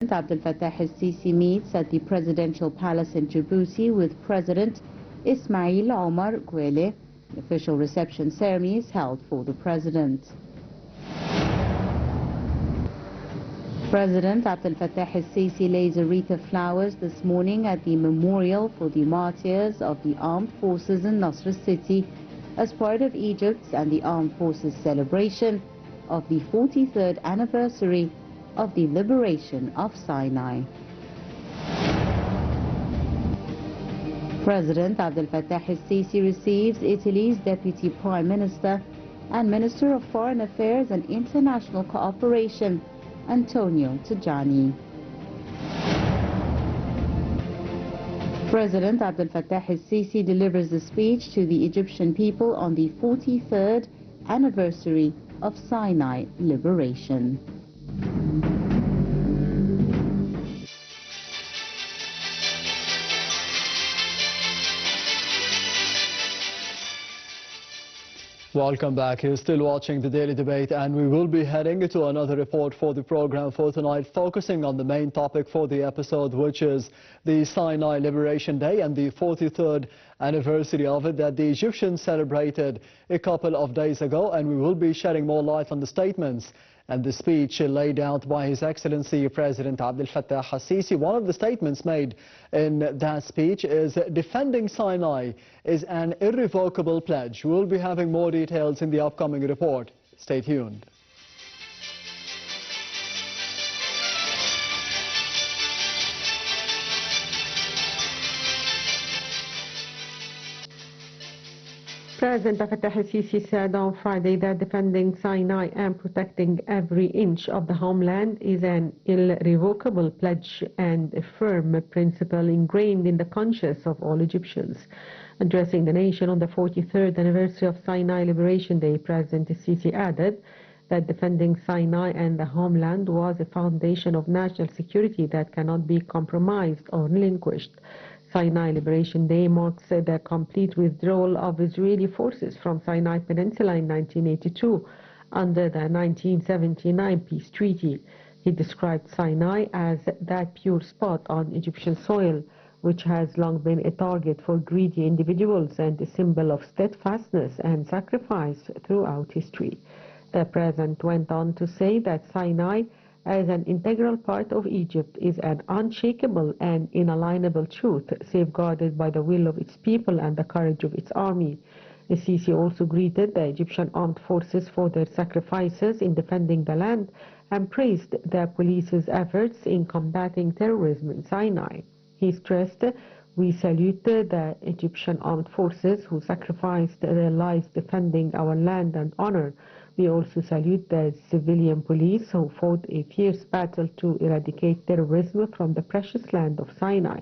Abdel Fattah al-Sisi meets at the Presidential Palace in Djibouti with President Ismail Omar Guelleh. An official reception ceremony is held for the President. President Abdel Fattah al-Sisi lays a wreath of flowers this morning at the memorial for the martyrs of the armed forces in Nasr City as part of Egypt's and the armed forces celebration of the 43rd anniversary of the liberation of Sinai. President Abdel Fattah al-Sisi receives Italy's Deputy Prime Minister and Minister of Foreign Affairs and International Cooperation, Antonio Tajani. President Abdel Fattah al-Sisi delivers a speech to the Egyptian people on the 43rd anniversary of Sinai liberation. Welcome back. You're still watching the Daily Debate, and we will be heading to another report for the program for tonight, focusing on the main topic for the episode, which is the Sinai Liberation Day and the 43rd anniversary of it that the Egyptians celebrated a couple of days ago, and we will be shedding more light on the statements and the speech laid out by His Excellency President Abdel Fattah al-Sisi. One of the statements made in that speech is defending Sinai is an irrevocable pledge. We'll be having more details in the upcoming report. Stay tuned. President Fattah al-Sisi said on Friday that defending Sinai and protecting every inch of the homeland is an irrevocable pledge and a firm principle ingrained in the conscience of all Egyptians. Addressing the nation on the 43rd anniversary of Sinai Liberation Day, President al-Sisi added that defending Sinai and the homeland was a foundation of national security that cannot be compromised or relinquished. Sinai Liberation Day marks the complete withdrawal of Israeli forces from Sinai Peninsula in 1982 under the 1979 peace treaty. He described Sinai as that pure spot on Egyptian soil, which has long been a target for greedy individuals and a symbol of steadfastness and sacrifice throughout history. The President went on to say that Sinai, as an integral part of Egypt, is an unshakable and inalienable truth, safeguarded by the will of its people and the courage of its army. The Sisi also greeted the Egyptian armed forces for their sacrifices in defending the land and praised the police's efforts in combating terrorism in Sinai. He stressed, "We salute the Egyptian armed forces who sacrificed their lives defending our land and honor. We also salute the civilian police who fought a fierce battle to eradicate terrorism from the precious land of Sinai."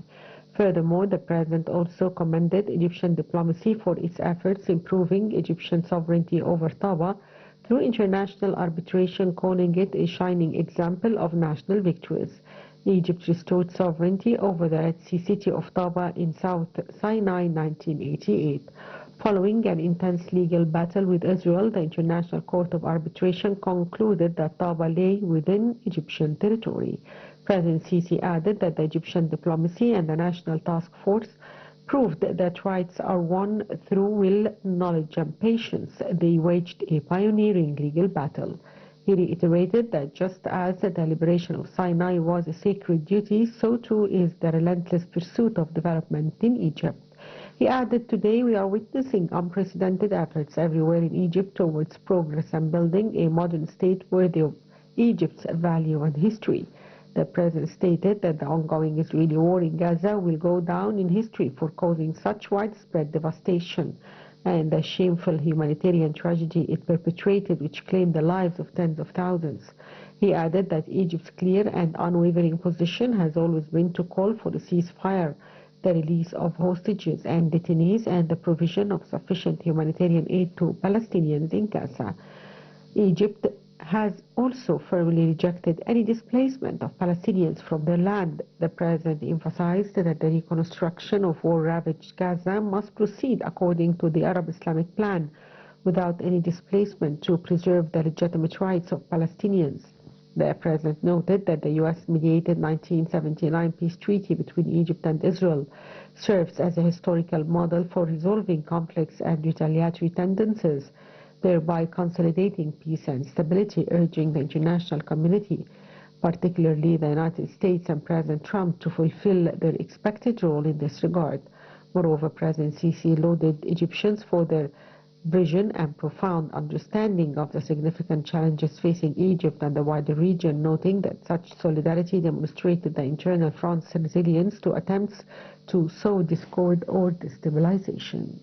Furthermore, the President also commended Egyptian diplomacy for its efforts improving Egyptian sovereignty over Taba through international arbitration, calling it a shining example of national victories. Egypt restored sovereignty over the Red Sea city of Taba in South Sinai in 1988. Following an intense legal battle with Israel, the International Court of Arbitration concluded that Taba lay within Egyptian territory. President Sisi added that the Egyptian diplomacy and the National Task Force proved that rights are won through will, knowledge, and patience. They waged a pioneering legal battle. He reiterated that just as the liberation of Sinai was a sacred duty, so too is the relentless pursuit of development in Egypt. He added, "Today we are witnessing unprecedented efforts everywhere in Egypt towards progress and building a modern state worthy of Egypt's value and history." The President stated that the ongoing Israeli war in Gaza will go down in history for causing such widespread devastation and the shameful humanitarian tragedy it perpetrated, which claimed the lives of tens of thousands. He added that Egypt's clear and unwavering position has always been to call for a ceasefire, the release of hostages and detainees, and the provision of sufficient humanitarian aid to Palestinians in Gaza. Egypt has also firmly rejected any displacement of Palestinians from their land. The President emphasized that the reconstruction of war-ravaged Gaza must proceed according to the Arab Islamic plan, without any displacement, to preserve the legitimate rights of Palestinians. The president noted that the U.S.-mediated 1979 peace treaty between Egypt and Israel serves as a historical model for resolving conflicts and retaliatory tendencies, thereby consolidating peace and stability, urging the international community, particularly the United States and President Trump, to fulfill their expected role in this regard. Moreover, President Sisi lauded Egyptians for their vision and profound understanding of the significant challenges facing Egypt and the wider region, noting that such solidarity demonstrated the internal front's resilience to attempts to sow discord or destabilization.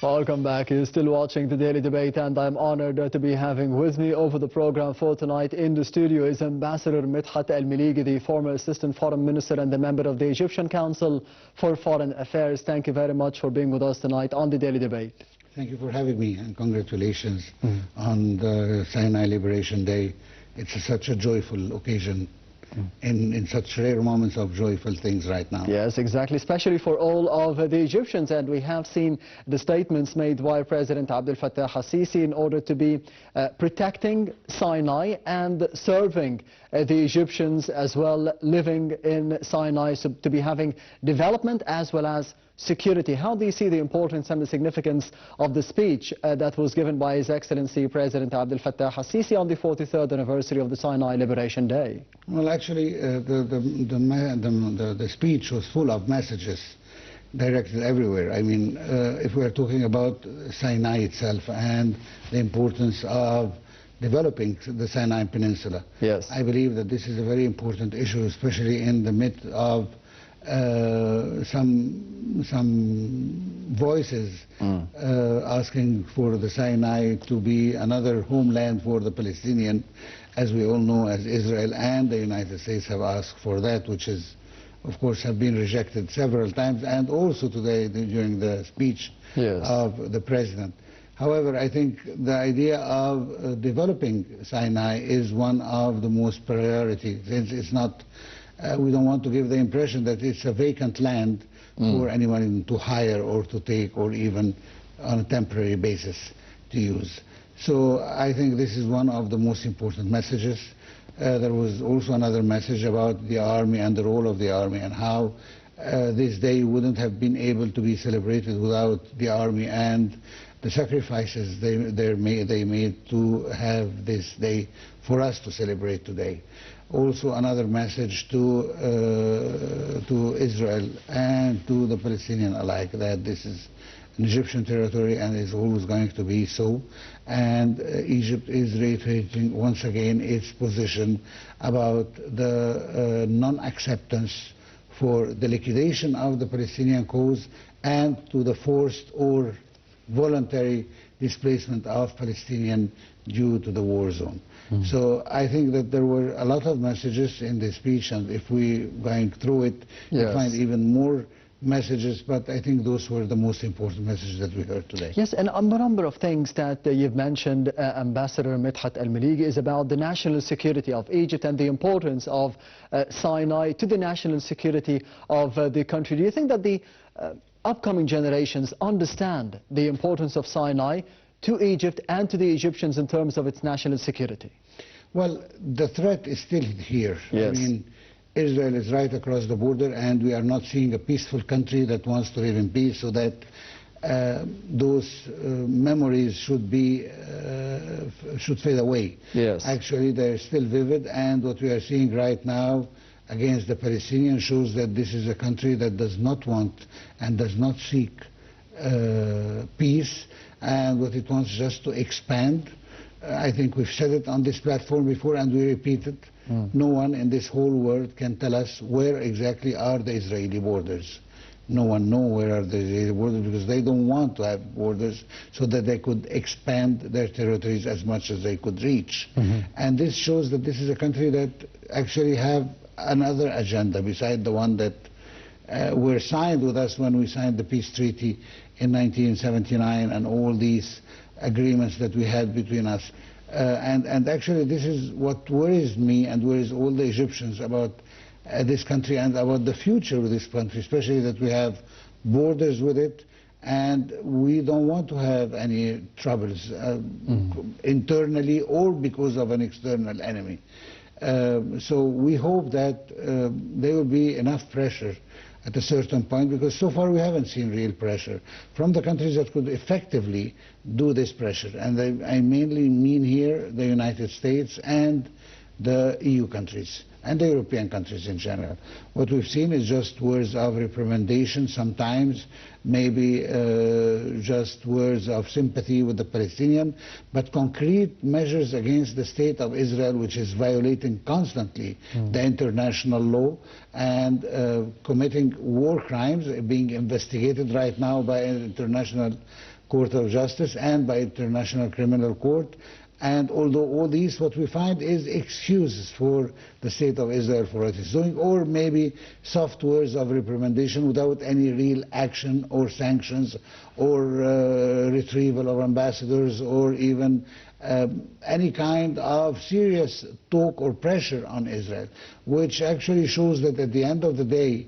Welcome back. You're still watching the Daily Debate, and I'm honored to be having with me over the program for tonight in the studio is Ambassador Medhat Miligy, the former Assistant Foreign Minister and a member of the Egyptian Council for Foreign Affairs. Thank you very much for being with us tonight on the Daily Debate. Thank you for having me, and congratulations on the Sinai Liberation Day. It's such a joyful occasion. In such rare moments of joyful things right now. Yes, exactly, especially for all of the Egyptians, and we have seen the statements made by President Abdel Fattah al-Sisi in order to be protecting Sinai and serving the Egyptians as well living in Sinai, so to be having development as well as security. How do you see the importance and the significance of the speech that was given by His Excellency President Abdel Fattah al-Sisi on the 43rd anniversary of the Sinai Liberation Day? Well, actually, the speech was full of messages directed everywhere. I mean, if we're talking about Sinai itself and the importance of developing the Sinai Peninsula, yes, I believe that this is a very important issue, especially in the midst of some voices asking for the Sinai to be another homeland for the Palestinian, as we all know, as Israel and the United States have asked for that, which is, of course, have been rejected several times, and also today during the speech of the President. However, I think the idea of developing Sinai is one of the most priority, since it's not we don't want to give the impression that it's a vacant land for anyone to hire or to take, or even on a temporary basis to use. So I think this is one of the most important messages. There was also another message about the army and the role of the army, and how this day wouldn't have been able to be celebrated without the army and the sacrifices they made to have this day for us to celebrate today. Also another message to Israel and to the Palestinian alike, that this is an Egyptian territory and is always going to be so. And Egypt is reiterating once again its position about the non-acceptance for the liquidation of the Palestinian cause and to the forced or voluntary displacement of Palestinians due to the war zone. So I think that there were a lot of messages in the speech, and if we going through it, we find even more messages, but I think those were the most important messages that we heard today. Yes, and a number of things that you've mentioned, Ambassador Medhat Miligy, is about the national security of Egypt and the importance of Sinai to the national security of the country. Do you think that the upcoming generations understand the importance of Sinai to Egypt and to the Egyptians in terms of its national security? Well, the threat is still here. Yes. I mean, Israel is right across the border, and we are not seeing a peaceful country that wants to live in peace, so that those memories should fade away. Yes. Actually, they're still vivid, and what we are seeing right now against the Palestinians shows that this is a country that does not want and does not seek peace, and what it wants just to expand. I think we've said it on this platform before, and we repeat it. No one in this whole world can tell us where exactly are the Israeli borders. No one knows where are the Israeli borders, because they don't want to have borders so that they could expand their territories as much as they could reach. And this shows that this is a country that actually have another agenda beside the one that were signed with us when we signed the peace treaty in 1979 and all these agreements that we had between us. And actually this is what worries me and worries all the Egyptians about this country and about the future of this country, especially that we have borders with it, and we don't want to have any troubles internally or because of an external enemy. So we hope that there will be enough pressure at a certain point, because so far we haven't seen real pressure from the countries that could effectively do this pressure. And I mainly mean here the United States and the EU countries and the European countries in general. What we've seen is just words of reprimandation sometimes, maybe just words of sympathy with the Palestinian, but concrete measures against the state of Israel, which is violating constantly the international law and committing war crimes, being investigated right now by an International Court of Justice and by International Criminal Court. And although all these, what we find is excuses for the state of Israel for what it's doing, or maybe soft words of reprimandation without any real action or sanctions or retrieval of ambassadors or even any kind of serious talk or pressure on Israel, which actually shows that at the end of the day,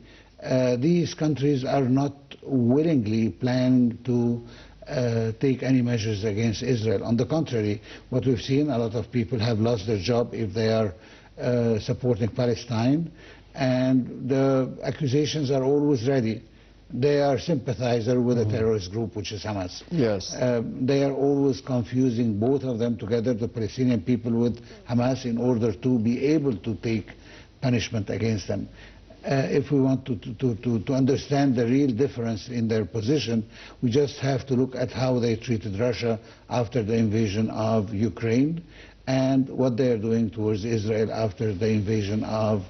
these countries are not willingly planning to take any measures against Israel. On the contrary, what we've seen, a lot of people have lost their job if they are supporting Palestine, and the accusations are always ready. They are sympathizers with a terrorist group, which is Hamas. Yes. They are always confusing both of them together, the Palestinian people with Hamas, in order to be able to take punishment against them. If we want to understand the real difference in their position, we just have to look at how they treated Russia after the invasion of Ukraine and what they are doing towards Israel after the invasion of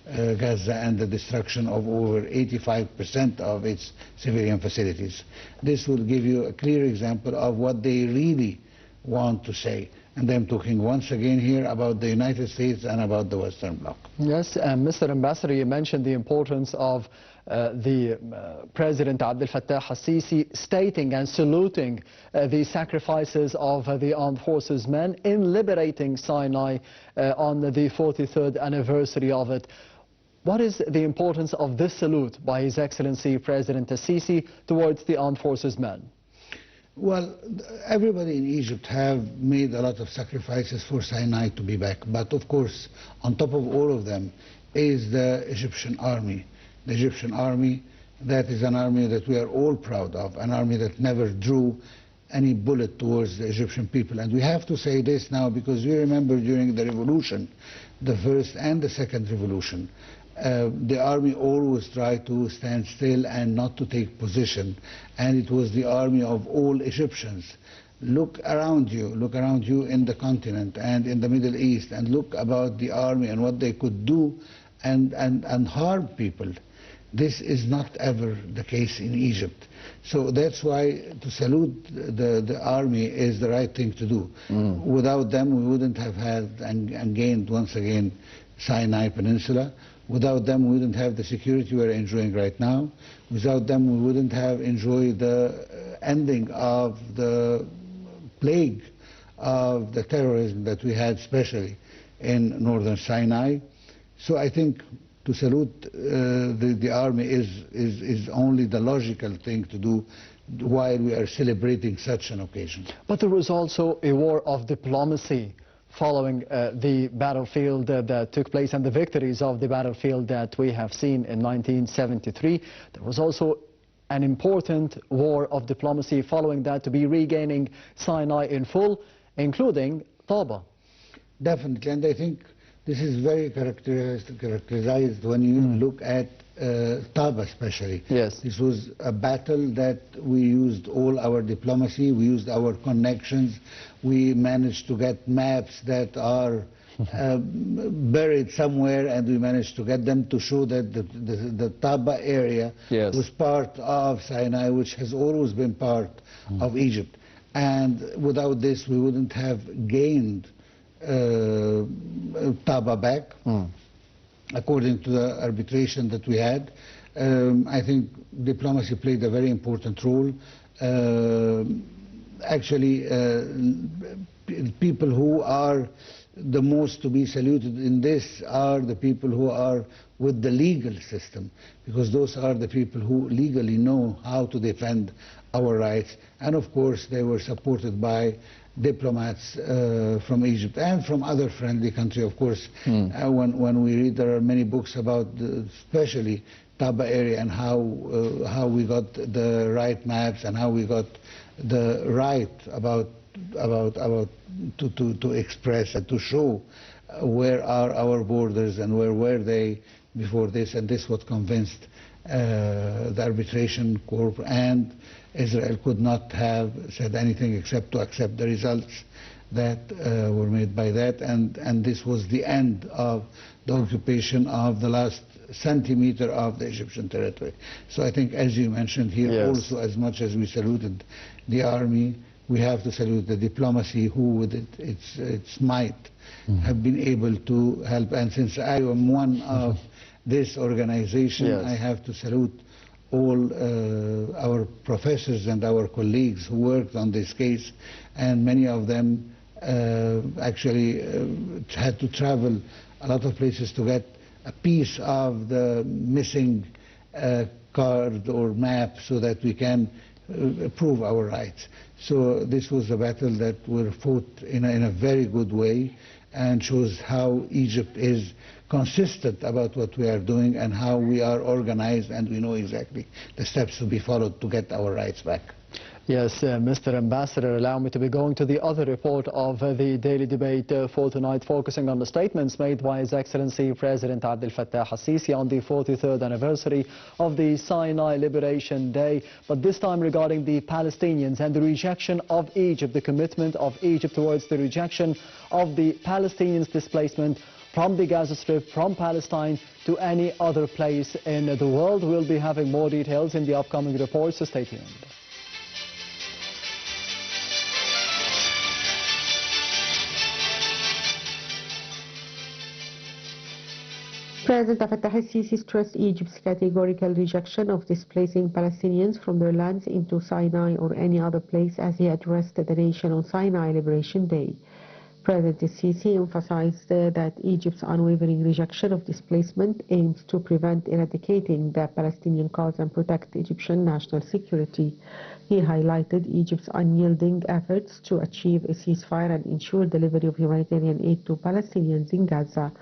Gaza and the destruction of over 85% of its civilian facilities. This will give you a clear example of what they really want to say. And I'm talking once again here about the United States and about the Western Bloc. Yes, and Mr. Ambassador, you mentioned the importance of the President Abdel Fattah al-Sisi stating and saluting the sacrifices of the armed forces men in liberating Sinai on the 43rd anniversary of it. What is the importance of this salute by His Excellency President al-Sisi towards the armed forces men? Well, everybody in Egypt have made a lot of sacrifices for Sinai to be back. But of course, on top of all of them is the Egyptian army. The Egyptian army, that is an army that we are all proud of, an army that never drew any bullet towards the Egyptian people. And we have to say this now because we remember during the revolution, the first and the second revolution, the army always tried to stand still and not to take position, and it was the army of all Egyptians. Look around you in the continent and in the Middle East, and look about the army and what they could do and harm people. This is not ever the case in Egypt. So that's why to salute the army is the right thing to do. Without them, we wouldn't have had and gained once again Sinai Peninsula. Without them, we wouldn't have the security we're enjoying right now. Without them, we wouldn't have enjoyed the ending of the plague of the terrorism that we had, especially in northern Sinai. So I think to salute the army is only the logical thing to do while we are celebrating such an occasion. But there was also a war of diplomacy following the battlefield that took place and the victories of the battlefield that we have seen in 1973. There was also an important war of diplomacy following that to be regaining Sinai in full, including Taba. Definitely, and I think this is very characterized when you look at Taba especially. Yes. This was a battle that we used all our diplomacy, we used our connections, we managed to get maps that are buried somewhere, and we managed to get them to show that the Taba area was part of Sinai, which has always been part of Egypt. And without this, we wouldn't have gained Taba back. According to the arbitration that we had. I think diplomacy played a very important role. Actually, people who are the most to be saluted in this are the people who are with the legal system, because those are the people who legally know how to defend our rights. And of course they were supported by diplomats from Egypt and from other friendly countries, of course. When we read, there are many books about especially Taba area and how we got the right maps and how we got the right to express and to show where are our borders and where were they before this, and this what convinced the arbitration court, and Israel could not have said anything except to accept the results that were made by that, and this was the end of the occupation of the last centimeter of the Egyptian territory. So I think, as you mentioned here, yes, also as much as we saluted the army, we have to salute the diplomacy who with its might have been able to help. And since I am one of this organization, yes, I have to salute all our professors and our colleagues who worked on this case, and many of them actually had to travel a lot of places to get a piece of the missing card or map so that we can prove our rights. So this was a battle that were fought in a very good way, and shows how Egypt is consistent about what we are doing and how we are organized, and we know exactly the steps to be followed to get our rights back. Yes, Mr. Ambassador, allow me to be going to the other report of the daily debate for tonight, focusing on the statements made by His Excellency President Abdel Fattah al-Sisi on the 43rd anniversary of the Sinai Liberation Day, but this time regarding the Palestinians and the rejection of Egypt, the commitment of Egypt towards the rejection of the Palestinians' displacement from the Gaza Strip, from Palestine to any other place in the world. We'll be having more details in the upcoming reports, so stay tuned. President Fattah al-Sisi stressed Egypt's categorical rejection of displacing Palestinians from their lands into Sinai or any other place as he addressed the nation on Sinai Liberation Day. President al-Sisi emphasized that Egypt's unwavering rejection of displacement aims to prevent eradicating the Palestinian cause and protect Egyptian national security. He highlighted Egypt's unyielding efforts to achieve a ceasefire and ensure delivery of humanitarian aid to Palestinians in Gaza.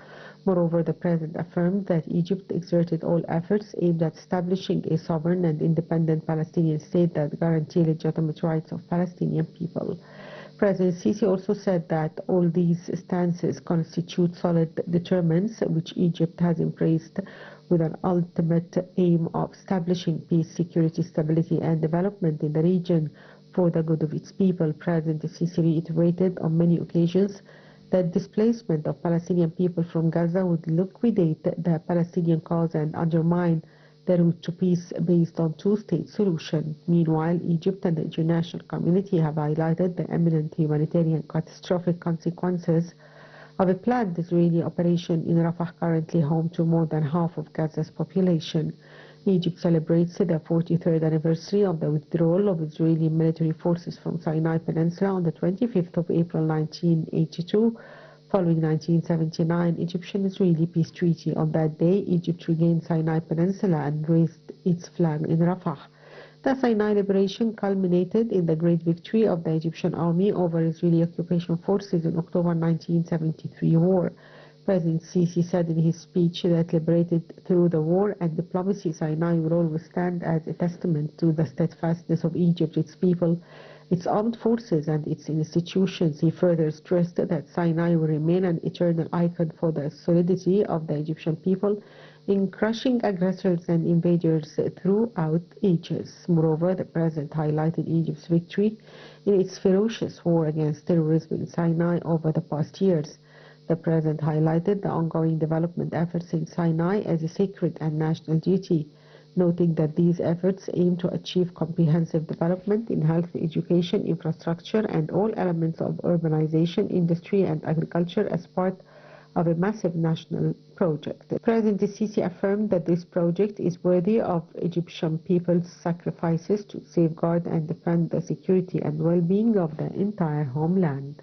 Moreover, the President affirmed that Egypt exerted all efforts aimed at establishing a sovereign and independent Palestinian state that guarantee legitimate rights of Palestinian people. President Sisi also said that all these stances constitute solid determinants which Egypt has embraced with an ultimate aim of establishing peace, security, stability and development in the region for the good of its people. President Sisi reiterated on many occasions that displacement of Palestinian people from Gaza would liquidate the Palestinian cause and undermine the route to peace based on two-state solution. Meanwhile, Egypt and the international community have highlighted the imminent humanitarian catastrophic consequences of a planned Israeli operation in Rafah, currently home to more than half of Gaza's population. Egypt celebrates the 43rd anniversary of the withdrawal of Israeli military forces from Sinai Peninsula on the 25th of April 1982, following 1979 Egyptian-Israeli peace treaty. On that day, Egypt regained Sinai Peninsula and raised its flag in Rafah. The Sinai liberation culminated in the great victory of the Egyptian army over Israeli occupation forces in October 1973 war. President Sisi said in his speech that liberated through the war and diplomacy, Sinai will always stand as a testament to the steadfastness of Egypt, its people, its armed forces and its institutions. He further stressed that Sinai will remain an eternal icon for the solidity of the Egyptian people in crushing aggressors and invaders throughout ages. Moreover, the President highlighted Egypt's victory in its ferocious war against terrorism in Sinai over the past years. The President highlighted the ongoing development efforts in Sinai as a sacred and national duty, noting that these efforts aim to achieve comprehensive development in health, education, infrastructure, and all elements of urbanization, industry, and agriculture as part of a massive national project. President Sisi affirmed that this project is worthy of Egyptian people's sacrifices to safeguard and defend the security and well-being of the entire homeland.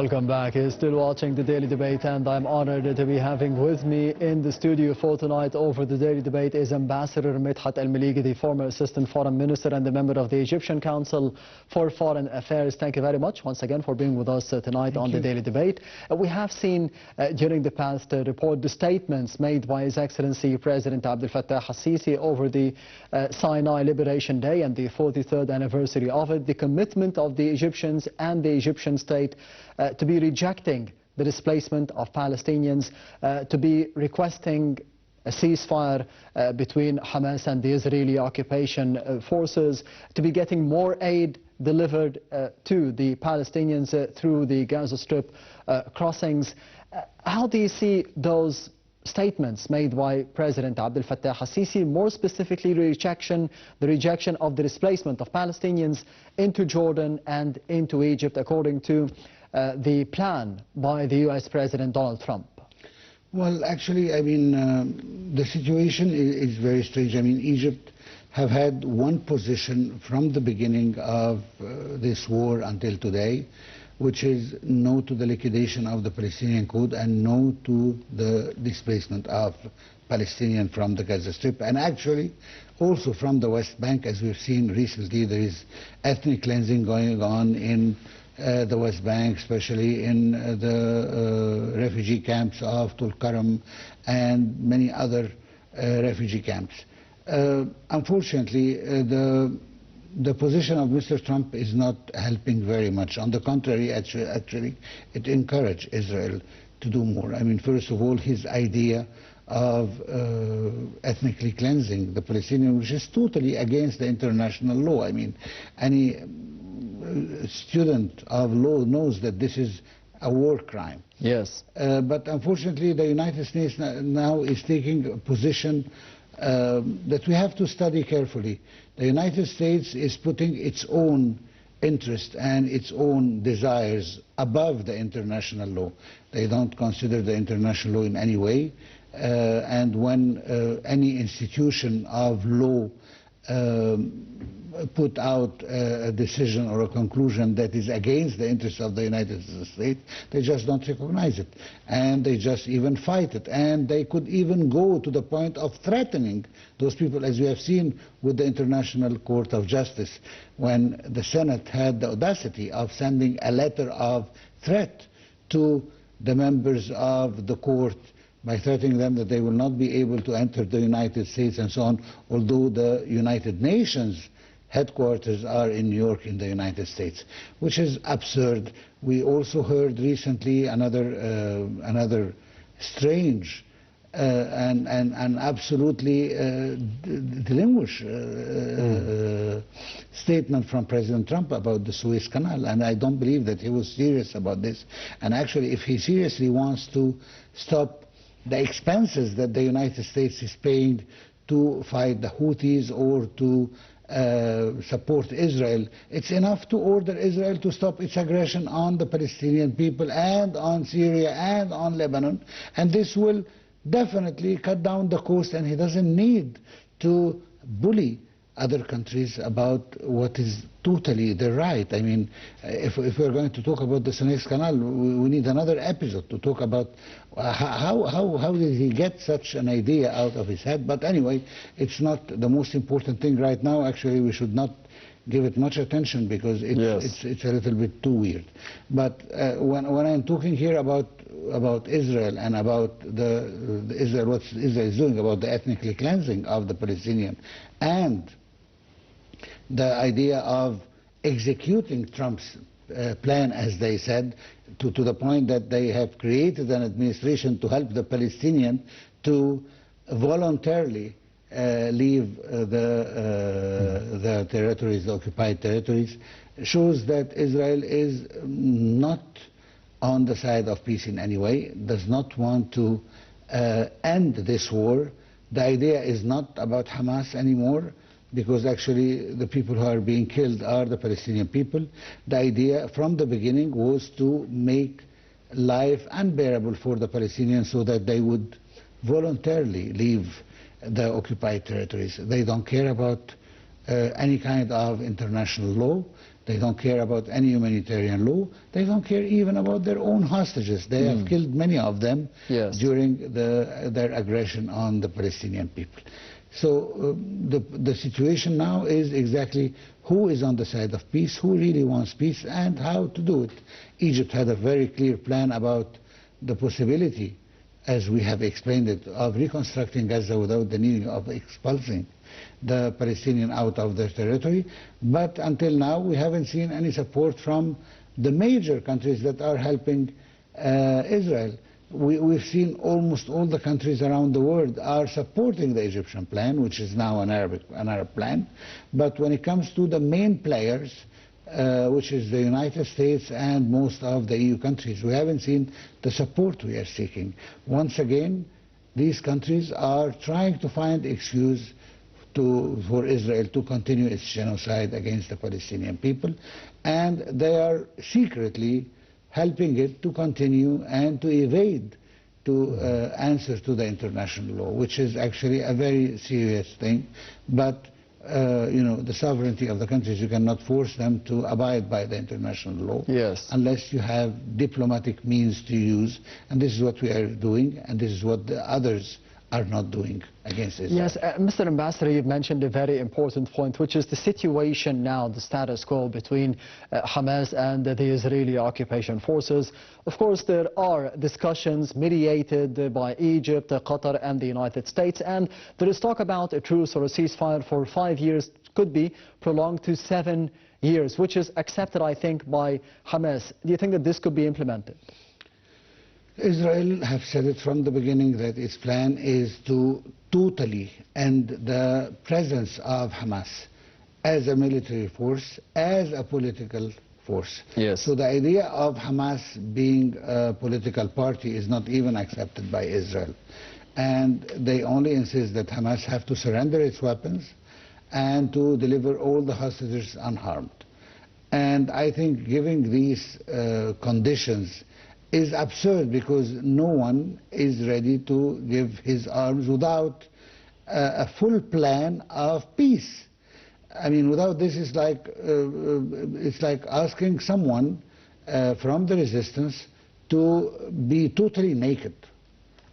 Welcome back. You're still watching the Daily Debate, and I'm honored to be having with me in the studio for tonight over the Daily Debate is Ambassador Medhat Miligy, the former Assistant Foreign Minister and the member of the Egyptian Council for Foreign Affairs. Thank you very much once again for being with us tonight on the Daily Debate. We have seen during the past report the statements made by His Excellency President Abdel Fattah al-Sisi over the Sinai Liberation Day and the 43rd anniversary of it, the commitment of the Egyptians and the Egyptian state to be rejecting the displacement of Palestinians, to be requesting a ceasefire between Hamas and the Israeli occupation forces, to be getting more aid delivered to the Palestinians through the Gaza Strip crossings. How do you see those statements made by President Abdel Fattah al-Sisi, more specifically the rejection of the displacement of Palestinians into Jordan and into Egypt, according to the plan by the US President Donald Trump? Well, actually, I mean, the situation is very strange. I mean, Egypt have had one position from the beginning of this war until today, which is no to the liquidation of the Palestinian Code and no to the displacement of Palestinians from the Gaza Strip, and actually also from the West Bank. As we've seen recently, there is ethnic cleansing going on in the West Bank, especially in the refugee camps of Tulkarm and many other refugee camps. Unfortunately, the position of Mr. Trump is not helping very much. On the contrary, actually, it encouraged Israel to do more. I mean, first of all, his idea of ethnically cleansing the Palestinians, which is totally against the international law. I mean, any student of law knows that this is a war crime. Yes. But unfortunately, the United States now is taking a position that we have to study carefully. The United States is putting its own interest and its own desires above the international law. They don't consider the international law in any way. And when any institution of law put out a decision or a conclusion that is against the interests of the United States, they just don't recognize it. And they just even fight it. And they could even go to the point of threatening those people, as we have seen with the International Court of Justice, when the Senate had the audacity of sending a letter of threat to the members of the court by threatening them that they will not be able to enter the United States and so on, although the United Nations headquarters are in New York in the United States, which is absurd. We also heard recently another strange and absolutely delinquent statement from President Trump about the Suez Canal, and I don't believe that he was serious about this. And actually, if he seriously wants to stop the expenses that the United States is paying to fight the Houthis or to support Israel, it's enough to order Israel to stop its aggression on the Palestinian people and on Syria and on Lebanon, and this will definitely cut down the cost, and he doesn't need to bully other countries about what is totally their right. I mean, if we're going to talk about the Suez Canal, we need another episode to talk about how did he get such an idea out of his head. But anyway, it's not the most important thing right now. Actually, we should not give it much attention because it's a little bit too weird. But when I'm talking here about Israel and about what Israel is doing about the ethnically cleansing of the Palestinians and the idea of executing Trump's plan, as they said, to the point that they have created an administration to help the Palestinians to voluntarily leave the territories, the occupied territories, shows that Israel is not on the side of peace in any way, does not want to end this war. The idea is not about Hamas anymore, because actually the people who are being killed are the Palestinian people. The idea from the beginning was to make life unbearable for the Palestinians so that they would voluntarily leave the occupied territories. They don't care about any kind of international law. They don't care about any humanitarian law. They don't care even about their own hostages. They have killed many of them during their aggression on the Palestinian people. So the situation now is exactly who is on the side of peace, who really wants peace, and how to do it. Egypt had a very clear plan about the possibility, as we have explained it, of reconstructing Gaza without the need of expulsing the Palestinians out of their territory. But until now, we haven't seen any support from the major countries that are helping Israel. We've seen almost all the countries around the world are supporting the Egyptian plan, which is now an Arab plan. But when it comes to the main players, which is the United States and most of the EU countries, we haven't seen the support we are seeking. Once again, these countries are trying to find excuse for Israel to continue its genocide against the Palestinian people, and they are secretly helping it to continue and to evade to answer to the international law, which is actually a very serious thing. But you know, the sovereignty of the countries, you cannot force them to abide by the international law unless you have diplomatic means to use, and this is what we are doing, and this is what the others are not doing against Israel. Yes, Mr. Ambassador, you've mentioned a very important point, which is the situation now, the status quo between Hamas and the Israeli occupation forces. Of course, there are discussions mediated by Egypt, Qatar and the United States, and there is talk about a truce or a ceasefire for 5 years, could be prolonged to 7 years, which is accepted, I think, by Hamas. Do you think that this could be implemented? Israel have said it from the beginning that its plan is to totally end the presence of Hamas as a military force, as a political force. So the idea of Hamas being a political party is not even accepted by Israel. And they only insist that Hamas have to surrender its weapons and to deliver all the hostages unharmed. And I think giving these conditions is absurd, because no one is ready to give his arms without a full plan of peace. I mean, without this, it's like asking someone from the resistance to be totally naked.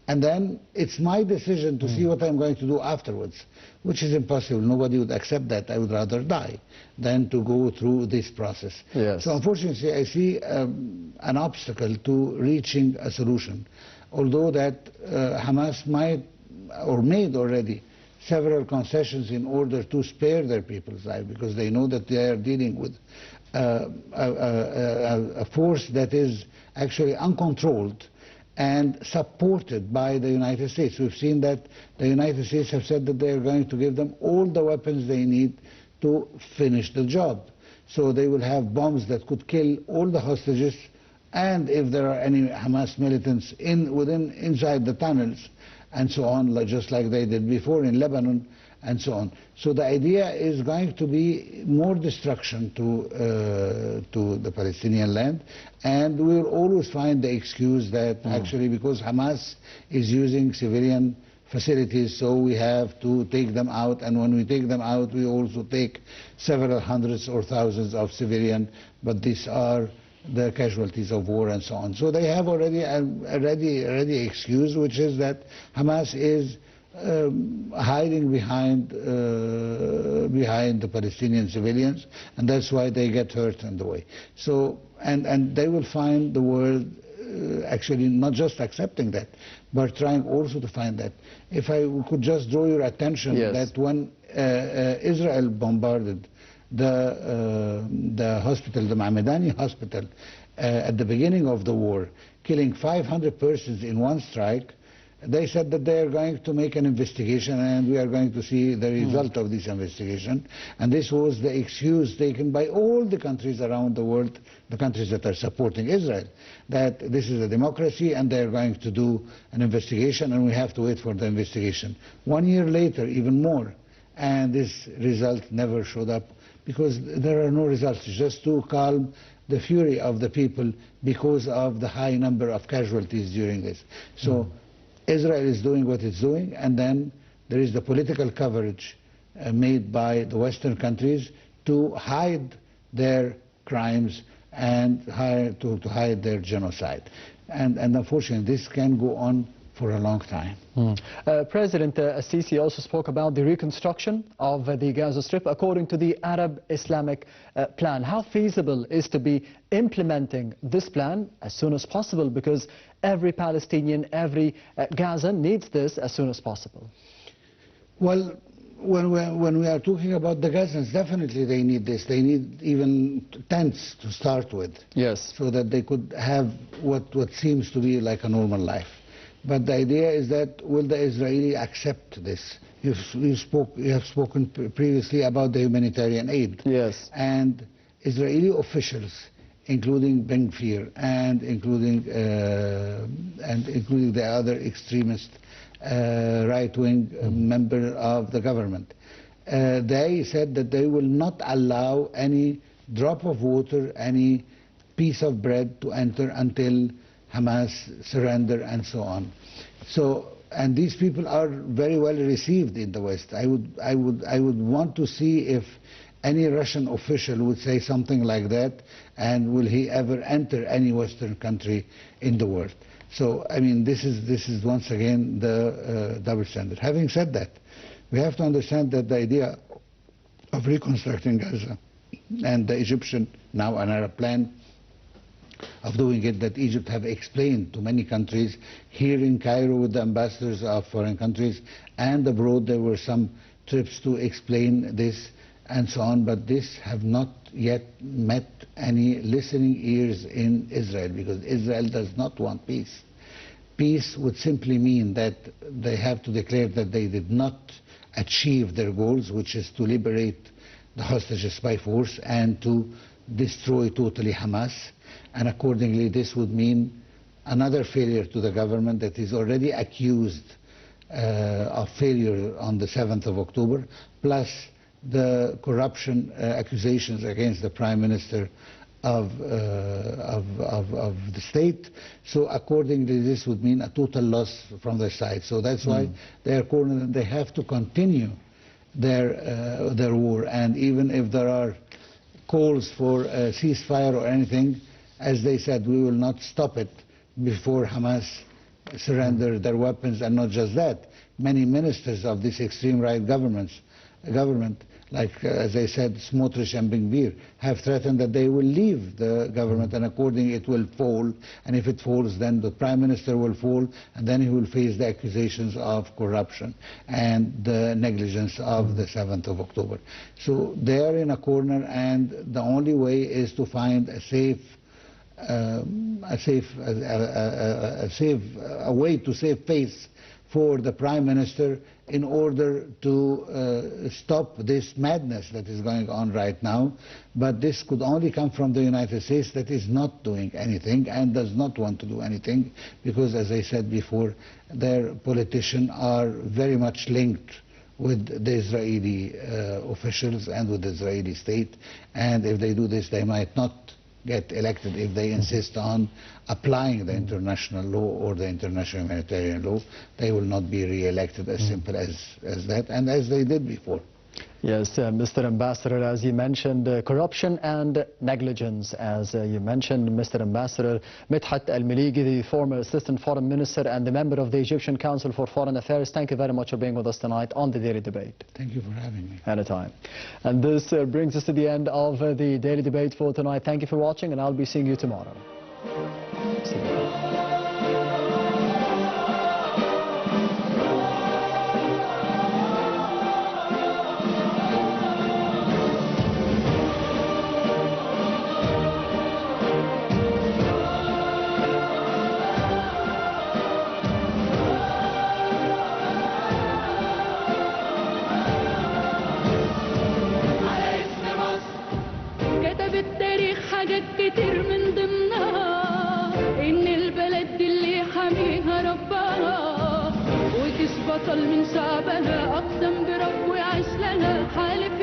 And then it's my decision to see what I'm going to do afterwards, which is impossible. Nobody would accept that. I would rather die than to go through this process. So unfortunately, I see an obstacle to reaching a solution. Although that Hamas might or made already several concessions in order to spare their people's lives, because they know that they are dealing with a force that is actually uncontrolled and supported by the United States. We've seen that the United States have said that they are going to give them all the weapons they need to finish the job. So they will have bombs that could kill all the hostages, and if there are any Hamas militants inside the tunnels and so on, just like they did before in Lebanon and so on. So the idea is going to be more destruction to the Palestinian land, and we will always find the excuse that actually because Hamas is using civilian facilities, so we have to take them out, and when we take them out, we also take several hundreds or thousands of civilians, but these are the casualties of war and so on. So they have already a ready excuse, which is that Hamas is hiding behind the Palestinian civilians, and that's why they get hurt in the way. So, and they will find the world actually not just accepting that, but trying also to find that. If I could just draw your attention that when Israel bombarded the hospital, the Ma'medani hospital, at the beginning of the war, killing 500 persons in one strike, they said that they are going to make an investigation, and we are going to see the result of this investigation. And this was the excuse taken by all the countries around the world, the countries that are supporting Israel, that this is a democracy and they are going to do an investigation, and we have to wait for the investigation. 1 year later, even more, and this result never showed up, because there are no results, just to calm the fury of the people because of the high number of casualties during this. So Israel is doing what it's doing, and then there is the political coverage made by the Western countries to hide their crimes and to hide their genocide. And unfortunately, this can go on for a long time. President Sisi also spoke about the reconstruction of the Gaza Strip according to the Arab Islamic plan. How feasible is to be implementing this plan as soon as possible? Because every Palestinian, every Gazan needs this as soon as possible. Well, when we are talking about the Gazans, definitely they need this. They need even tents to start with. Yes. So that they could have what seems to be like a normal life. But the idea is that will the Israeli accept this? You have spoken previously about the humanitarian aid. Yes. And Israeli officials, including Ben Gvir and including the other extremist right-wing member of the government, they said that they will not allow any drop of water, any piece of bread to enter until Hamas surrender and so on. So, and these people are very well received in the West. I would want to see if any Russian official would say something like that, and will he ever enter any Western country in the world. So, I mean, this is once again the double standard. Having said that, we have to understand that the idea of reconstructing Gaza and the Egyptian, now an Arab plan, of doing it, that Egypt have explained to many countries. Here in Cairo with the ambassadors of foreign countries and abroad, there were some trips to explain this and so on, but this have not yet met any listening ears in Israel, because Israel does not want peace. Peace would simply mean that they have to declare that they did not achieve their goals, which is to liberate the hostages by force and to destroy totally Hamas. And accordingly, this would mean another failure to the government that is already accused of failure on the 7th of October, plus the corruption accusations against the Prime Minister of the state. So accordingly, this would mean a total loss from their side. So that's why they are cornered. They have to continue their war. And even if there are calls for a ceasefire or anything, as they said, we will not stop it before Hamas surrender their weapons. And not just that, many ministers of this extreme right government, like as I said, Smotrich and Ben Gvir, have threatened that they will leave the government, and accordingly it will fall. And if it falls, then the Prime Minister will fall, and then he will face the accusations of corruption and the negligence of the 7th of October. So they are in a corner, and the only way is to find a way to save face for the Prime Minister in order to stop this madness that is going on right now. But this could only come from the United States, that is not doing anything and does not want to do anything, because, as I said before, their politicians are very much linked with the Israeli officials and with the Israeli state. And if they do this, they might not get elected if they insist on applying the international law or the international humanitarian law. They will not be re-elected, as simple as that, and as they did before. Yes, Mr. Ambassador, as you mentioned, corruption and negligence. As you mentioned, Mr. Ambassador, Medhat Miligi, the former Assistant Foreign Minister and the member of the Egyptian Council for Foreign Affairs, thank you very much for being with us tonight on the Daily Debate. Thank you for having me. Anytime. And this brings us to the end of the Daily Debate for tonight. Thank you for watching, and I'll be seeing you tomorrow. See you. حاجات كتير من ضمنها إن البلد اللي حاميها ربها وتثبت من شعبها أقسم برب ويعيش لها حالف